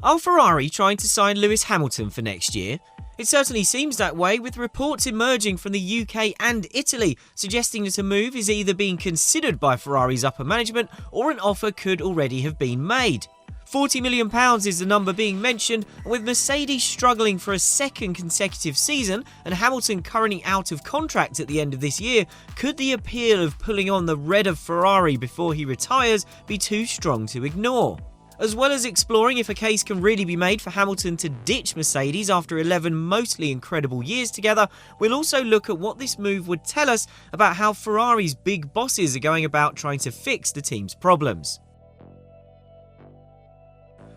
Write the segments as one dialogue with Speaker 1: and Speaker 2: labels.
Speaker 1: Are Ferrari trying to sign Lewis Hamilton for next year? It certainly seems that way, with reports emerging from the UK and Italy suggesting that a move is either being considered by Ferrari's upper management or an offer could already have been made. £40 million is the number being mentioned, and with Mercedes struggling for a second consecutive season and Hamilton currently out of contract at the end of this year, could the appeal of pulling on the red of Ferrari before he retires be too strong to ignore? As well as exploring if a case can really be made for Hamilton to ditch Mercedes after 11 mostly incredible years together, we'll also look at what this move would tell us about how Ferrari's big bosses are going about trying to fix the team's problems.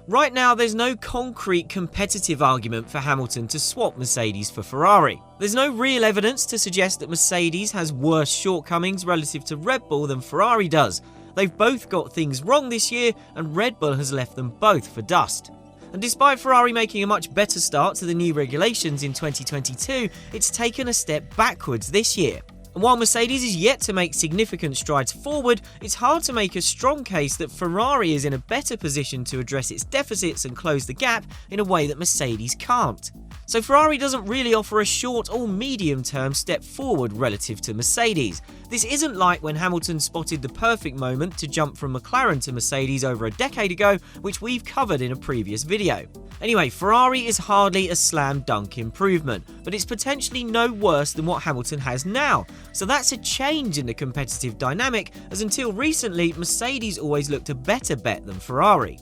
Speaker 1: Right now, there's no concrete competitive argument for Hamilton to swap Mercedes for Ferrari. There's no real evidence to suggest that Mercedes has worse shortcomings relative to Red Bull than Ferrari does. They've both got things wrong this year, and Red Bull has left them both for dust. And despite Ferrari making a much better start to the new regulations in 2022, it's taken a step backwards this year. And while Mercedes is yet to make significant strides forward, it's hard to make a strong case that Ferrari is in a better position to address its deficits and close the gap in a way that Mercedes can't. So Ferrari doesn't really offer a short or medium-term step forward relative to Mercedes. This isn't like when Hamilton spotted the perfect moment to jump from McLaren to Mercedes over a decade ago, which we've covered in a previous video. Anyway, Ferrari is hardly a slam dunk improvement, but it's potentially no worse than what Hamilton has now. So that's a change in the competitive dynamic, as until recently, Mercedes always looked a better bet than Ferrari.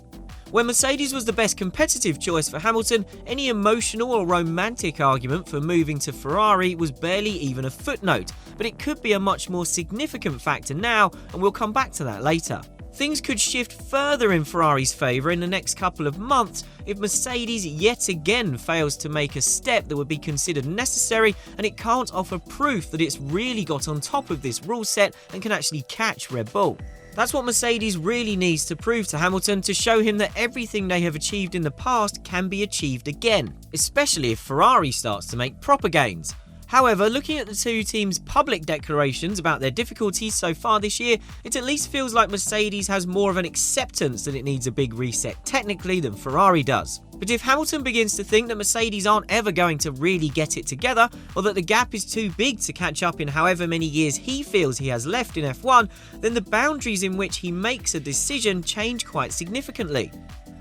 Speaker 1: When Mercedes was the best competitive choice for Hamilton, any emotional or romantic argument for moving to Ferrari was barely even a footnote, but it could be a much more significant factor now, and we'll come back to that later. Things could shift further in Ferrari's favour in the next couple of months if Mercedes yet again fails to make a step that would be considered necessary, and it can't offer proof that it's really got on top of this rule set and can actually catch Red Bull. That's what Mercedes really needs to prove to Hamilton to show him that everything they have achieved in the past can be achieved again, especially if Ferrari starts to make proper gains. However, looking at the two teams' public declarations about their difficulties so far this year, it at least feels like Mercedes has more of an acceptance that it needs a big reset technically than Ferrari does. But if Hamilton begins to think that Mercedes aren't ever going to really get it together, or that the gap is too big to catch up in however many years he feels he has left in F1, then the boundaries in which he makes a decision change quite significantly.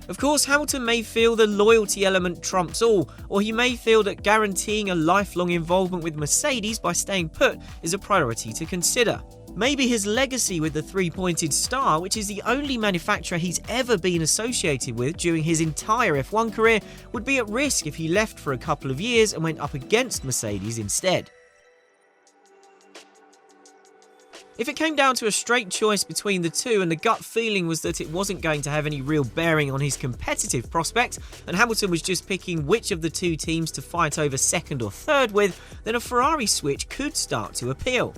Speaker 1: Of course, Hamilton may feel the loyalty element trumps all, or he may feel that guaranteeing a lifelong involvement with Mercedes by staying put is a priority to consider. Maybe his legacy with the three-pointed star, which is the only manufacturer he's ever been associated with during his entire F1 career, would be at risk if he left for a couple of years and went up against Mercedes instead. If it came down to a straight choice between the two and the gut feeling was that it wasn't going to have any real bearing on his competitive prospects and Hamilton was just picking which of the two teams to fight over second or third with, then a Ferrari switch could start to appeal.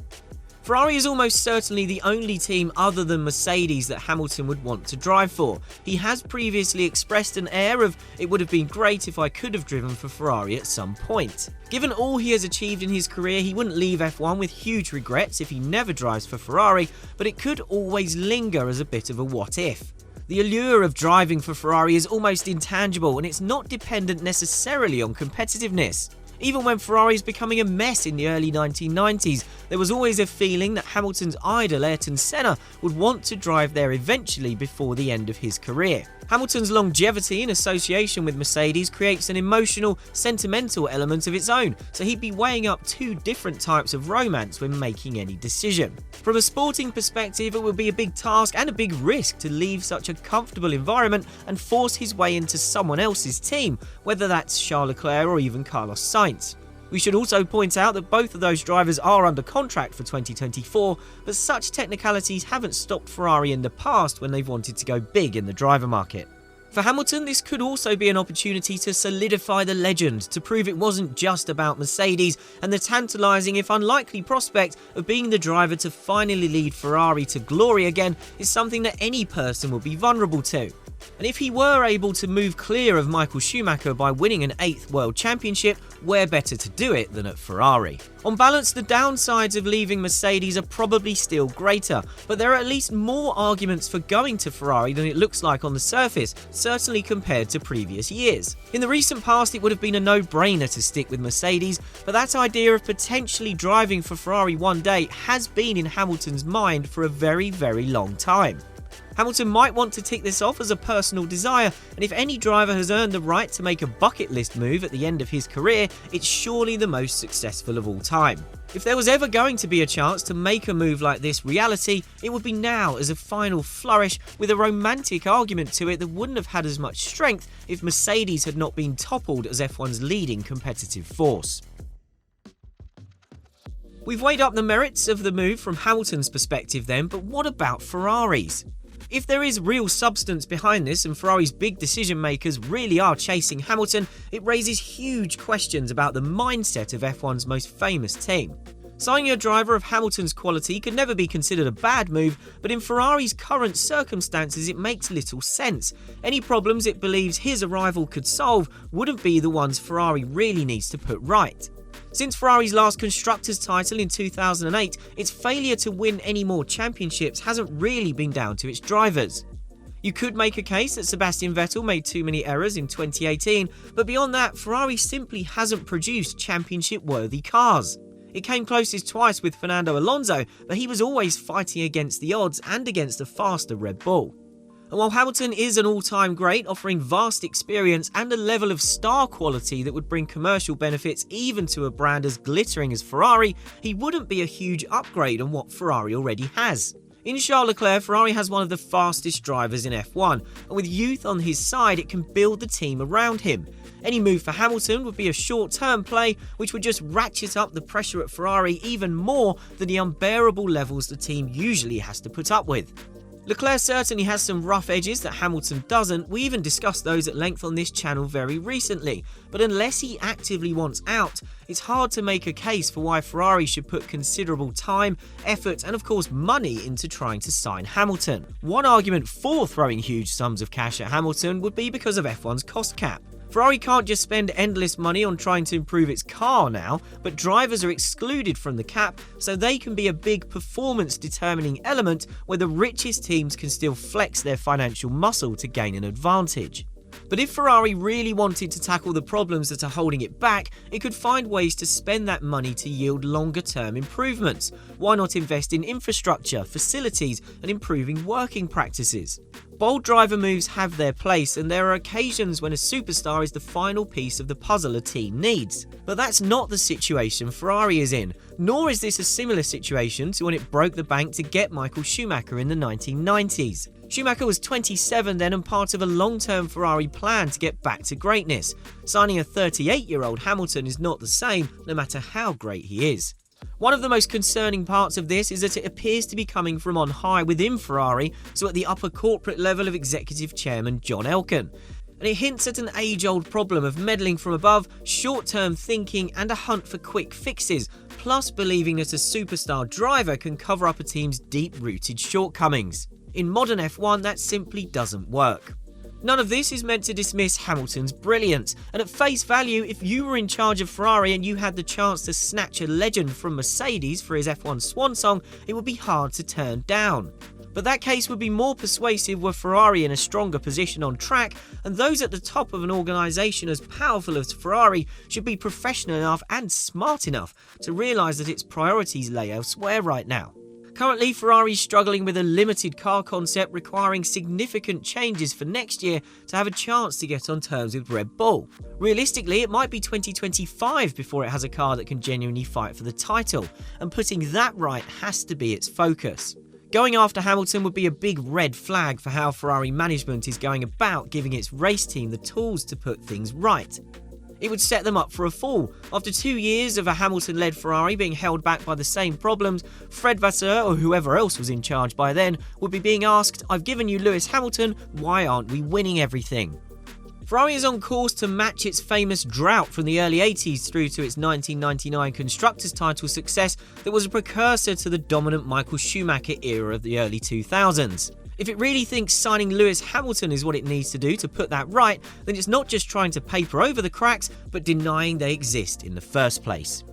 Speaker 1: Ferrari is almost certainly the only team other than Mercedes that Hamilton would want to drive for. He has previously expressed an air of, "It would have been great if I could have driven for Ferrari at some point." Given all he has achieved in his career, he wouldn't leave F1 with huge regrets if he never drives for Ferrari, but it could always linger as a bit of a what if. The allure of driving for Ferrari is almost intangible, and it's not dependent necessarily on competitiveness. Even when Ferrari was becoming a mess in the early 1990s, there was always a feeling that Hamilton's idol Ayrton Senna would want to drive there eventually before the end of his career. Hamilton's longevity in association with Mercedes creates an emotional, sentimental element of its own, so he'd be weighing up two different types of romance when making any decision. From a sporting perspective, it would be a big task and a big risk to leave such a comfortable environment and force his way into someone else's team, whether that's Charles Leclerc or even Carlos Sainz. We should also point out that both of those drivers are under contract for 2024, but such technicalities haven't stopped Ferrari in the past when they've wanted to go big in the driver market. For Hamilton, this could also be an opportunity to solidify the legend, to prove it wasn't just about Mercedes, and the tantalising if unlikely prospect of being the driver to finally lead Ferrari to glory again is something that any person will be vulnerable to. And if he were able to move clear of Michael Schumacher by winning an 8th World Championship, where better to do it than at Ferrari? On balance, the downsides of leaving Mercedes are probably still greater, but there are at least more arguments for going to Ferrari than it looks like on the surface, certainly compared to previous years. In the recent past, it would have been a no-brainer to stick with Mercedes, but that idea of potentially driving for Ferrari one day has been in Hamilton's mind for a very, very long time. Hamilton might want to tick this off as a personal desire, and if any driver has earned the right to make a bucket list move at the end of his career, it's surely the most successful of all time. If there was ever going to be a chance to make a move like this reality, it would be now as a final flourish with a romantic argument to it that wouldn't have had as much strength if Mercedes had not been toppled as F1's leading competitive force. We've weighed up the merits of the move from Hamilton's perspective then, but what about Ferrari's? If there is real substance behind this and Ferrari's big decision makers really are chasing Hamilton, it raises huge questions about the mindset of F1's most famous team. Signing a driver of Hamilton's quality could never be considered a bad move, but in Ferrari's current circumstances it makes little sense. Any problems it believes his arrival could solve wouldn't be the ones Ferrari really needs to put right. Since Ferrari's last constructors' title in 2008, its failure to win any more championships hasn't really been down to its drivers. You could make a case that Sebastian Vettel made too many errors in 2018, but beyond that, Ferrari simply hasn't produced championship-worthy cars. It came closest twice with Fernando Alonso, but he was always fighting against the odds and against a faster Red Bull. And while Hamilton is an all-time great, offering vast experience and a level of star quality that would bring commercial benefits even to a brand as glittering as Ferrari, he wouldn't be a huge upgrade on what Ferrari already has. In Charles Leclerc, Ferrari has one of the fastest drivers in F1, and with youth on his side, it can build the team around him. Any move for Hamilton would be a short-term play, which would just ratchet up the pressure at Ferrari even more than the unbearable levels the team usually has to put up with. Leclerc certainly has some rough edges that Hamilton doesn't. We even discussed those at length on this channel very recently. But unless he actively wants out, it's hard to make a case for why Ferrari should put considerable time, effort and of course money into trying to sign Hamilton. One argument for throwing huge sums of cash at Hamilton would be because of F1's cost cap. Ferrari can't just spend endless money on trying to improve its car now, but drivers are excluded from the cap, so they can be a big performance-determining element where the richest teams can still flex their financial muscle to gain an advantage. But if Ferrari really wanted to tackle the problems that are holding it back, it could find ways to spend that money to yield longer-term improvements. Why not invest in infrastructure, facilities, and improving working practices? Bold driver moves have their place, and there are occasions when a superstar is the final piece of the puzzle a team needs. But that's not the situation Ferrari is in, nor is this a similar situation to when it broke the bank to get Michael Schumacher in the 1990s. Schumacher was 27 then and part of a long-term Ferrari plan to get back to greatness. Signing a 38-year-old Hamilton is not the same, no matter how great he is. One of the most concerning parts of this is that it appears to be coming from on high within Ferrari, so at the upper corporate level of executive chairman John Elkann. And it hints at an age-old problem of meddling from above, short-term thinking and a hunt for quick fixes, plus believing that a superstar driver can cover up a team's deep-rooted shortcomings. In modern F1, that simply doesn't work. None of this is meant to dismiss Hamilton's brilliance, and at face value, if you were in charge of Ferrari and you had the chance to snatch a legend from Mercedes for his F1 swan song, it would be hard to turn down. But that case would be more persuasive were Ferrari in a stronger position on track, and those at the top of an organisation as powerful as Ferrari should be professional enough and smart enough to realise that its priorities lay elsewhere right now. Currently, Ferrari is struggling with a limited car concept requiring significant changes for next year to have a chance to get on terms with Red Bull. Realistically, it might be 2025 before it has a car that can genuinely fight for the title, and putting that right has to be its focus. Going after Hamilton would be a big red flag for how Ferrari management is going about giving its race team the tools to put things right. It would set them up for a fall. After 2 years of a Hamilton-led Ferrari being held back by the same problems, Fred Vasseur, or whoever else was in charge by then, would be being asked, "I've given you Lewis Hamilton, why aren't we winning everything?" Ferrari is on course to match its famous drought from the early 80s through to its 1999 Constructors' title success that was a precursor to the dominant Michael Schumacher era of the early 2000s. If it really thinks signing Lewis Hamilton is what it needs to do to put that right, then it's not just trying to paper over the cracks, but denying they exist in the first place.